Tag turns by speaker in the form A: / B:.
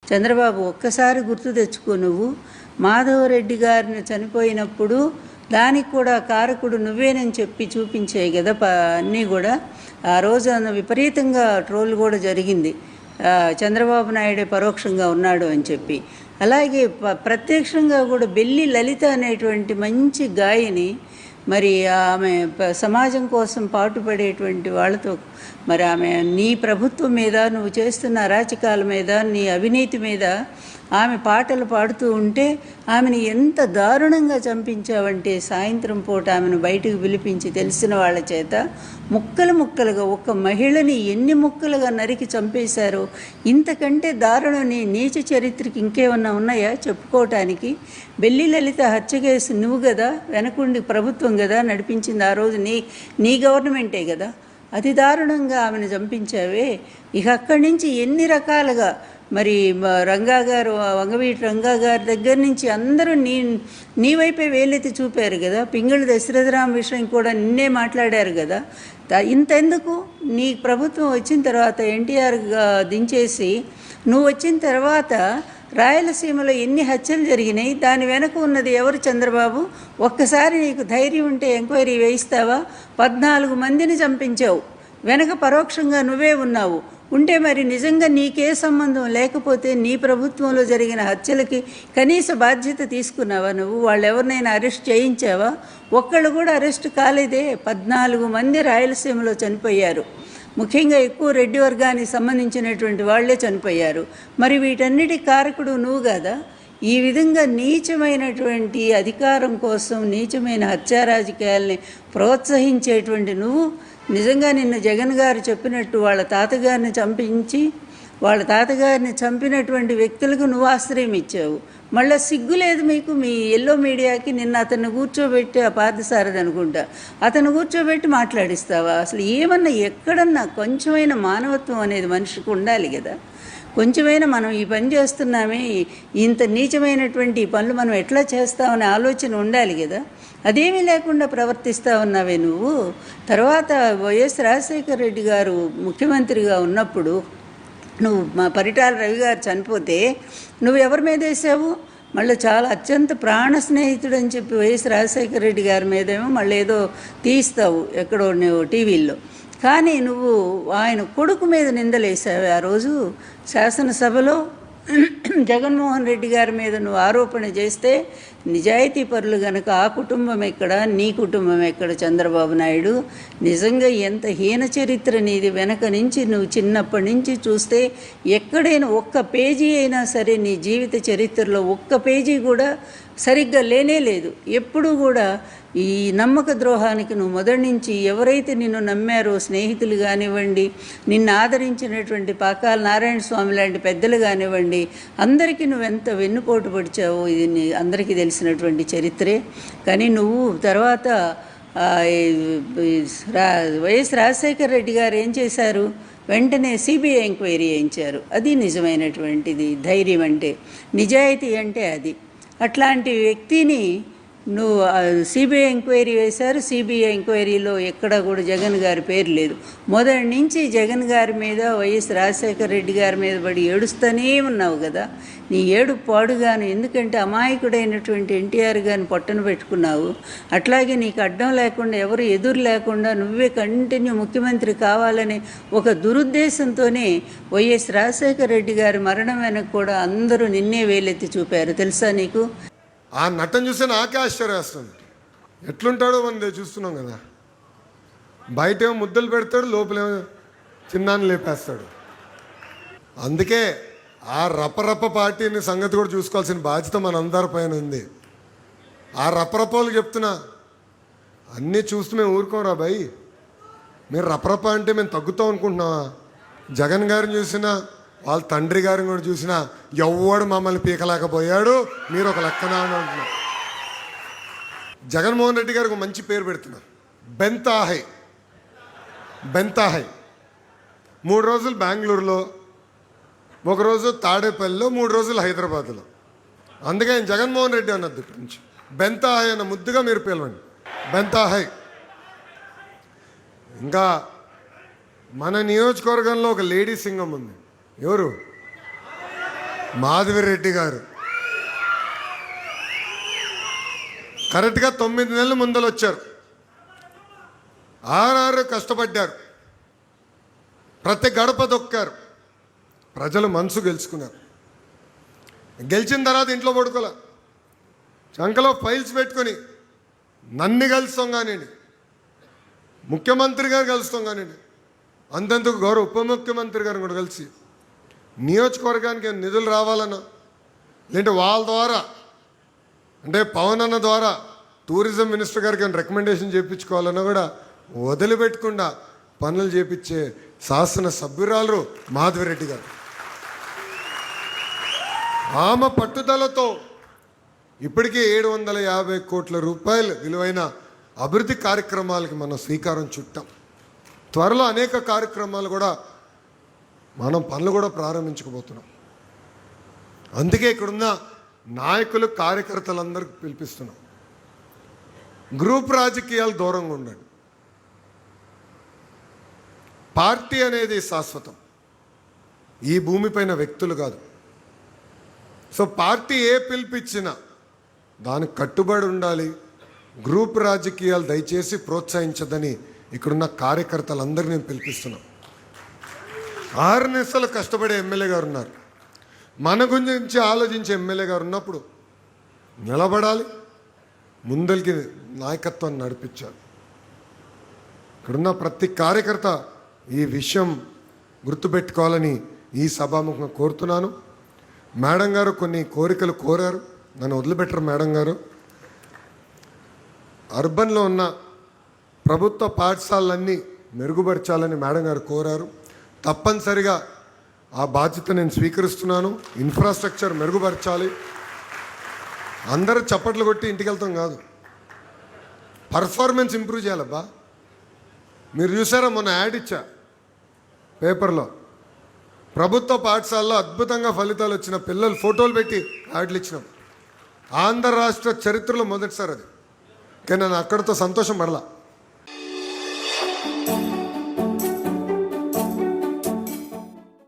A: చంద్రబాబు ఒక్కసారి గుర్తు తెచ్చుకో. నువ్వు మాధవరెడ్డి గారిని చనిపోయినప్పుడు దానికి కూడా కారకుడు నువ్వేనని చెప్పి చూపించాయి కదా అన్నీ కూడా. ఆ రోజు విపరీతంగా ట్రోల్ కూడా జరిగింది, చంద్రబాబు నాయుడే పరోక్షంగా ఉన్నాడు అని చెప్పి. అలాగే ప్రత్యక్షంగా కూడా బెల్లి లలిత అనేటువంటి మంచి గాయని, మరి ఆమె సమాజం కోసం పాటుపడేటువంటి వాళ్ళతో మరి ఆమె నీ ప్రభుత్వం మీద, నువ్వు చేస్తున్న అరాచకాల మీద, నీ అవినీతి మీద ఆమె పాటలు పాడుతూ ఉంటే ఆమెను ఎంత దారుణంగా చంపించావంటే, సాయంత్రం పూట ఆమెను బయటకు పిలిపించి తెలిసిన వాళ్ళ చేత ముక్కలు ముక్కలుగా, ఒక మహిళని ఎన్ని ముక్కలుగా నరికి చంపేశారో, ఇంతకంటే దారుణం నీచ చరిత్రకి ఇంకేమన్నా ఉన్నాయా చెప్పుకోవటానికి? బెల్లి లలిత హత్య కేసు నువ్వు కదా, వెనకుండి ప్రభుత్వం కదా నడిపించింది, ఆ రోజు నీ గవర్నమెంటే కదా. అతి దారుణంగా ఆమెను చంపించావే. ఇక అక్కడి నుంచి ఎన్ని రకాలుగా మరి రంగా గారు, వంగవీటి రంగా గారి దగ్గర నుంచి అందరూ నీ వైపే వేలెత్తి చూపారు కదా. పింగళి దశరథరామ విషయం కూడా నిన్నే మాట్లాడారు కదా. ఇంతెందుకు, నీ ప్రభుత్వం వచ్చిన తర్వాత ఎన్టీఆర్ దించేసి నువ్వు వచ్చిన తర్వాత రాయలసీమలో ఎన్ని హత్యలు జరిగినాయి, దాని వెనక ఉన్నది ఎవరు చంద్రబాబు? ఒక్కసారి నీకు ధైర్యం ఉంటే ఎంక్వైరీ వేయిస్తావా? 14 మందిని చంపించావు, వెనక పరోక్షంగా నువ్వే ఉన్నావు. ఉంటే మరి నిజంగా నీకే సంబంధం లేకపోతే నీ ప్రభుత్వంలో జరిగిన హత్యలకి కనీస బాధ్యత తీసుకున్నావా నువ్వు? వాళ్ళు ఎవరినైనా అరెస్ట్ చేయించావా? ఒక్కళ్ళు కూడా అరెస్ట్ కాలేదే. 14 మంది రాయలసీమలో చనిపోయారు, ముఖ్యంగా ఎక్కువ రెడ్డి వర్గానికి సంబంధించినటువంటి వాళ్లే చనిపోయారు. మరి వీటన్నిటి కారకుడు నువ్వు కదా. ఈ విధంగా నీచమైనటువంటి అధికారం కోసం నీచమైన హత్యా రాజకీయాల్ని ప్రోత్సహించేటువంటి నువ్వు నిజంగా నిన్న జగన్ గారు చెప్పినట్టు వాళ్ళ తాతగారిని చంపినటువంటి వ్యక్తులకు నువ్వు ఆశ్రయం ఇచ్చావు. మళ్ళీ సిగ్గు లేదు మీకు, మీ ఎల్లో మీడియాకి. నిన్న అతన్ని కూర్చోబెట్టి, ఆ పార్థసారథి అనుకుంటా, అతను కూర్చోబెట్టి మాట్లాడిస్తావా? అసలు ఏమన్నా ఎక్కడన్నా కొంచెమైన మానవత్వం అనేది మనిషికి ఉండాలి కదా. కొంచెమైనా మనం ఈ పని చేస్తున్నామే, ఇంత నీచమైనటువంటి ఈ పనులు మనం ఎట్లా చేస్తామనే ఆలోచన ఉండాలి కదా. అదేమీ లేకుండా ప్రవర్తిస్తూ ఉన్నావే నువ్వు. తర్వాత వైఎస్ రాజశేఖర రెడ్డి గారు ముఖ్యమంత్రిగా ఉన్నప్పుడు నువ్వు పరిటాల రవి గారు చనిపోతే నువ్వు ఎవరి మీద వేసావు? మళ్ళీ చాలా అత్యంత ప్రాణ స్నేహితుడు అని చెప్పి వైఎస్ రాజశేఖర రెడ్డి గారి మీదేమో మళ్ళీ ఏదో తీస్తావు ఎక్కడో నువ్వు టీవీల్లో. కానీ నువ్వు ఆయన కొడుకు మీద నిందలేసావు ఆ రోజు శాసనసభలో. జగన్మోహన్ రెడ్డి గారి మీద నువ్వు ఆరోపణ చేస్తే నిజాయితీ పరులు గనక ఆ కుటుంబం ఎక్కడ, నీ కుటుంబం ఎక్కడ చంద్రబాబు నాయుడు? నిజంగా ఎంత హీన చరిత్ర నీది. వెనక నుంచి నువ్వు చిన్నప్పటి నుంచి చూస్తే ఎక్కడైనా ఒక్క పేజీ అయినా సరే నీ జీవిత చరిత్రలో ఒక్క పేజీ కూడా సరిగ్గా లేనే లేదు. ఎప్పుడూ కూడా ఈ నమ్మక ద్రోహానికి నువ్వు మొదటి నుంచి ఎవరైతే నిన్ను నమ్మారో, స్నేహితులు కానివ్వండి, నిన్ను ఆదరించినటువంటి పాకాల నారాయణ స్వామి లాంటి పెద్దలు కానివ్వండి, అందరికీ నువ్వెంత వెన్నుపోటు పడిచావో ఇది అందరికీ తెలిసినటువంటి చరిత్రే. కానీ నువ్వు తర్వాత వైఎస్ రాజశేఖర రెడ్డి గారు ఏం చేశారు? వెంటనే సిబిఐ ఎంక్వైరీ చేయించారు. అది నిజమైనటువంటిది ధైర్యం అంటే, నిజాయితీ అంటే అది. అట్లాంటి వ్యక్తిని నువ్వు సిబిఐ ఎంక్వైరీ వేశారు. సిబిఐ ఎంక్వైరీలో ఎక్కడా కూడా జగన్ గారి పేరు లేదు. మొదటి నుంచి జగన్ గారి మీద, వైఎస్ రాజశేఖర రెడ్డి గారి మీద పడి ఏడుస్తూనే ఉన్నావు కదా. నీ ఏడు పాడుగాను, ఎందుకంటే అమాయకుడైనటువంటి ఎన్టీఆర్ గారిని పొట్టన పెట్టుకున్నావు. అట్లాగే నీకు అడ్డం లేకుండా, ఎవరు ఎదురు లేకుండా నువ్వే కంటిన్యూ ముఖ్యమంత్రి కావాలనే ఒక దురుద్దేశంతోనే వైఎస్ రాజశేఖర రెడ్డి గారి మరణం వెనక కూడా అందరూ నిన్నే వేలెత్తి చూపారు. తెలుసా నీకు?
B: ఆ నటన చూస్తే నాకే ఆశ్చర్యేస్తుంది. ఎట్లుంటాడో మనం చూస్తున్నాం కదా. బయటేమో ముద్దలు పెడతాడు, లోపలేమో చిన్నాన్ని లేపేస్తాడు. అందుకే ఆ రపరప పార్టీని సంగతి కూడా చూసుకోవాల్సిన బాధ్యత మనందరి పైన ఉంది. ఆ రపరపోలు చెప్తున్నా, అన్నీ చూస్తూ మేము ఊరుకోరా భయ్. మీరు రపరప అంటే మేము తగ్గుతాం అనుకుంటున్నావా? జగన్ గారిని చూసినా, వాళ్ళ తండ్రి గారిని కూడా చూసినా ఎవ్వడు మమ్మల్ని పీకలేకపోయాడు, మీరు ఒక లెక్కనా అని అంటున్నారు. జగన్మోహన్ రెడ్డి గారికి ఒక మంచి పేరు పెడుతున్నారు, బెంతాహై. 3 రోజులు బెంగళూరులో, 1 రోజు తాడేపల్లిలో, 3 రోజులు హైదరాబాద్లో. అందుకే ఆయన జగన్మోహన్ రెడ్డి అన్నది నుంచి బెంతాహై అన్న ముద్దుగా మీరు పిలవండి, బెంతాహై. ఇంకా మన నియోజకవర్గంలో ఒక లేడీ సింగం ఉంది. ఎవరు? మాధవిరెడ్డి గారు కరెక్ట్గా 9 నెలల ముందలు వచ్చారు. ఆరు కష్టపడ్డారు, ప్రతి గడప దొక్కారు, ప్రజలు మనసు గెలుచుకున్నారు. గెలిచిన తర్వాత ఇంట్లో పడుకోలే, చంకలో ఫైల్స్ పెట్టుకొని నన్ను కలుస్తాం కానివ్వండి, ముఖ్యమంత్రి గారు కలుస్తాం కానివ్వండి, అంతెందుకు గౌరవ ఉప ముఖ్యమంత్రి గారిని కూడా కలిసి నియోజకవర్గానికి నిధులు రావాలన్నా, లేదంటే వాళ్ళ ద్వారా అంటే పవన్ అన్న ద్వారా టూరిజం మినిస్టర్ గారికి రికమెండేషన్ చేయించుకోవాలన్నా కూడా వదిలిపెట్టకుండా పనులు చేపించే శాసన సభ్యురాలు మాధవిరెడ్డి గారు. ఆమె పట్టుదలతో ఇప్పటికే 750 కోట్ల రూపాయలు విలువైన అభివృద్ధి కార్యక్రమాలకి మనం శ్రీకారం చుట్టాం. త్వరలో అనేక కార్యక్రమాలు కూడా మనం పనులు కూడా ప్రారంభించకపోతున్నాం. అందుకే ఇక్కడున్న నాయకులు కార్యకర్తలందరికీ పిలిపిస్తున్నాం, గ్రూప్ రాజకీయాలు దూరంగా ఉండండి. పార్టీ అనేది శాశ్వతం, ఈ భూమిపైన వ్యక్తులు కాదు. సో పార్టీ ఏ పిలిపించినా దానికి కట్టుబడి ఉండాలి. గ్రూప్ రాజకీయాలు దయచేసి ప్రోత్సహించదని ఇక్కడున్న కార్యకర్తలందరినీ నేను పిలిపిస్తున్నాం. 6 నిమిషాలు కష్టపడే ఎమ్మెల్యే గారు ఉన్నారు, మన గురించి ఆలోచించే ఎమ్మెల్యే గారు ఉన్నప్పుడు నిలబడాలి, ముందరికి నాయకత్వాన్ని నడిపించాలి. ఇక్కడున్న ప్రతి కార్యకర్త ఈ విషయం గుర్తుపెట్టుకోవాలని ఈ సభాముఖంగా కోరుతున్నాను. మేడం గారు కొన్ని కోరికలు కోరారు, నన్ను వదిలిపెట్టరు. మేడం గారు అర్బన్లో ఉన్న ప్రభుత్వ పాఠశాలలన్నీ మెరుగుపరచాలని మేడం గారు కోరారు. తప్పనిసరిగా ఆ బాధ్యత నేను స్వీకరిస్తున్నాను. ఇన్ఫ్రాస్ట్రక్చర్ మెరుగుపరచాలి. అందరూ చప్పట్లు కొట్టి ఇంటికి వెళ్తాం కాదు, పర్ఫార్మెన్స్ ఇంప్రూవ్ చేయాలబ్బా. మీరు చూసారా, మొన్న యాడ్ ఇచ్చా పేపర్లో, ప్రభుత్వ పాఠశాలలో అద్భుతంగా ఫలితాలు వచ్చిన పిల్లలు ఫోటోలు పెట్టి యాడ్లు ఇచ్చినాం. ఆంధ్ర రాష్ట్ర చరిత్రలో మొదటిసారి అది. కానీ నేను అక్కడితో సంతోషం పడలా.